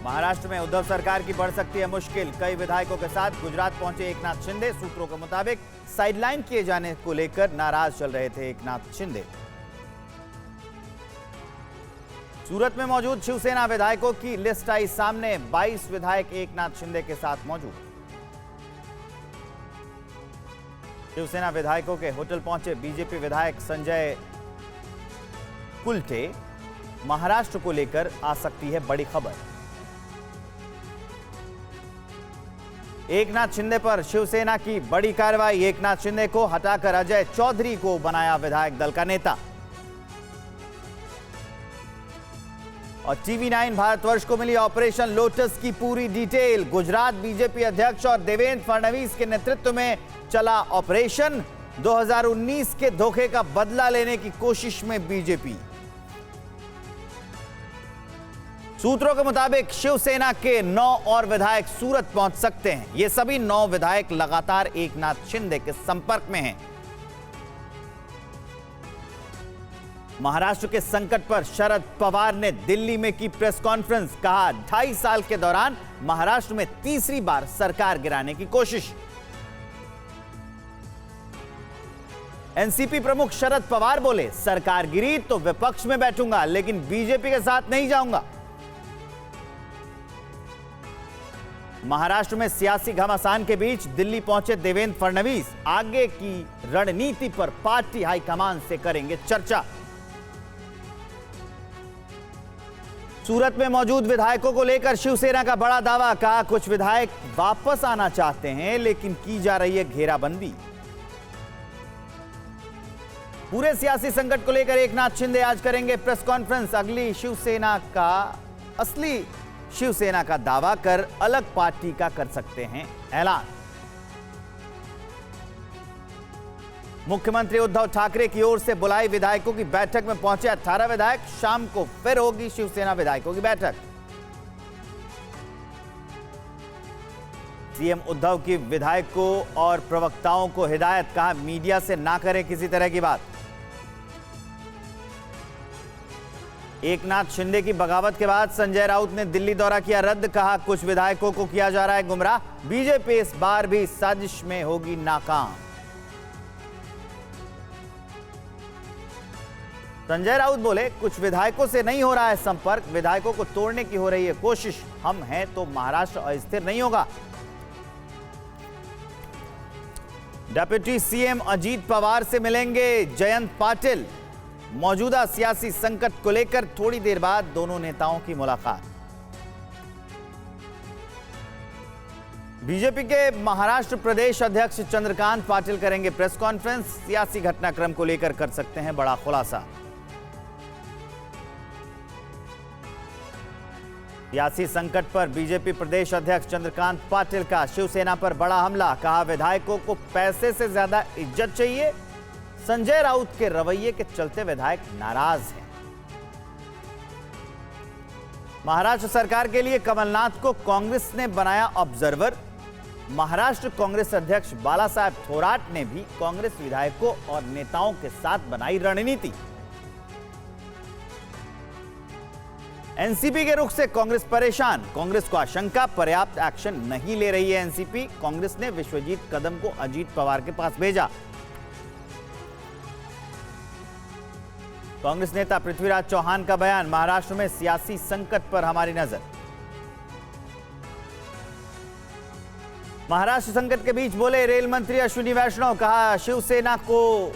महाराष्ट्र में उद्धव सरकार की बढ़ सकती है मुश्किल। कई विधायकों के साथ गुजरात पहुंचे एकनाथ शिंदे। सूत्रों के मुताबिक साइडलाइन किए जाने को लेकर नाराज चल रहे थे एकनाथ शिंदे। सूरत में मौजूद शिवसेना विधायकों की लिस्ट आई सामने। 22 विधायक एकनाथ शिंदे के साथ मौजूद। शिवसेना विधायकों के होटल पहुंचे बीजेपी विधायक संजय कुलटे। महाराष्ट्र को लेकर आ सकती है बड़ी खबर। एकनाथ शिंदे पर शिवसेना की बड़ी कार्रवाई। एकनाथ शिंदे को हटाकर अजय चौधरी को बनाया विधायक दल का नेता। और टीवी9 भारतवर्ष को मिली ऑपरेशन लोटस की पूरी डिटेल। गुजरात बीजेपी अध्यक्ष और देवेंद्र फडणवीस के नेतृत्व में चला ऑपरेशन। 2019 के धोखे का बदला लेने की कोशिश में बीजेपी। सूत्रों के मुताबिक शिवसेना के 9 और विधायक सूरत पहुंच सकते हैं। ये सभी 9 विधायक लगातार एकनाथ शिंदे के संपर्क में हैं। महाराष्ट्र के संकट पर शरद पवार ने दिल्ली में की प्रेस कॉन्फ्रेंस। कहा 2.5 साल के दौरान महाराष्ट्र में तीसरी बार सरकार गिराने की कोशिश। एनसीपी प्रमुख शरद पवार बोले, सरकार गिरी तो विपक्ष में बैठूंगा, लेकिन बीजेपी के साथ नहीं जाऊंगा। महाराष्ट्र में सियासी घमासान के बीच दिल्ली पहुंचे देवेंद्र फडणवीस। आगे की रणनीति पर पार्टी हाईकमान से करेंगे चर्चा। सूरत में मौजूद विधायकों को लेकर शिवसेना का बड़ा दावा। कहा कुछ विधायक वापस आना चाहते हैं, लेकिन की जा रही है घेराबंदी। पूरे सियासी संकट को लेकर एकनाथ शिंदे आज करेंगे प्रेस कॉन्फ्रेंस। असली शिवसेना का दावा कर अलग पार्टी का कर सकते हैं ऐलान। मुख्यमंत्री उद्धव ठाकरे की ओर से बुलाई विधायकों की बैठक में पहुंचे 18 विधायक। शाम को फिर होगी शिवसेना विधायकों की बैठक। सीएम उद्धव की विधायकों और प्रवक्ताओं को हिदायत। कहा मीडिया से ना करें किसी तरह की बात। एकनाथ शिंदे की बगावत के बाद संजय राउत ने दिल्ली दौरा किया रद्द। कहा कुछ विधायकों को किया जा रहा है गुमराह। बीजेपी इस बार भी साजिश में होगी नाकाम। संजय राउत बोले, कुछ विधायकों से नहीं हो रहा है संपर्क, विधायकों को तोड़ने की हो रही है कोशिश। हम हैं तो महाराष्ट्र अस्थिर नहीं होगा। डिप्टी सीएम अजीत पवार से मिलेंगे जयंत पाटिल। मौजूदा सियासी संकट को लेकर थोड़ी देर बाद दोनों नेताओं की मुलाकात। बीजेपी के महाराष्ट्र प्रदेश अध्यक्ष चंद्रकांत पाटिल करेंगे प्रेस कॉन्फ्रेंस। सियासी घटनाक्रम को लेकर कर सकते हैं बड़ा खुलासा। सियासी संकट पर बीजेपी प्रदेश अध्यक्ष चंद्रकांत पाटिल का शिवसेना पर बड़ा हमला। कहा विधायकों को पैसे से ज्यादा इज्जत चाहिए। संजय राउत के रवैये के चलते विधायक नाराज हैं। महाराष्ट्र सरकार के लिए कमलनाथ को कांग्रेस ने बनाया ऑब्जर्वर। महाराष्ट्र कांग्रेस अध्यक्ष बालासाहेब थोराट ने भी कांग्रेस विधायकों और नेताओं के साथ बनाई रणनीति। एनसीपी के रुख से कांग्रेस परेशान। कांग्रेस को आशंका पर्याप्त एक्शन नहीं ले रही है एनसीपी। कांग्रेस ने विश्वजीत कदम को अजीत पवार के पास भेजा। कांग्रेस नेता पृथ्वीराज चौहान का बयान। महाराष्ट्र में सियासी संकट पर हमारी नजर। महाराष्ट्र संकट के बीच बोले रेल मंत्री अश्विनी वैष्णव। कहा शिवसेना को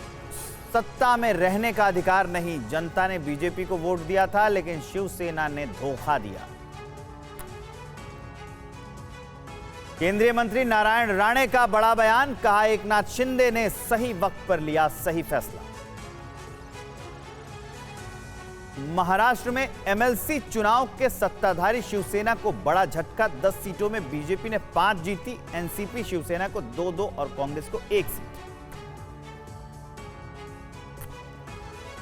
सत्ता में रहने का अधिकार नहीं। जनता ने बीजेपी को वोट दिया था, लेकिन शिवसेना ने धोखा दिया। केंद्रीय मंत्री नारायण राणे का बड़ा बयान। कहा एकनाथ शिंदे ने सही वक्त पर लिया सही फैसला। महाराष्ट्र में एमएलसी चुनाव के सत्ताधारी शिवसेना को बड़ा झटका। 10 सीटों में बीजेपी ने 5 जीती। एनसीपी शिवसेना को 2-2 और कांग्रेस को 1 सीट।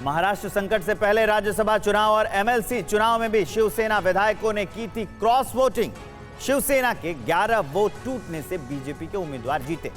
महाराष्ट्र संकट से पहले राज्यसभा चुनाव और एमएलसी चुनाव में भी शिवसेना विधायकों ने की थी क्रॉस वोटिंग। शिवसेना के 11 वोट टूटने से बीजेपी के उम्मीदवार जीते।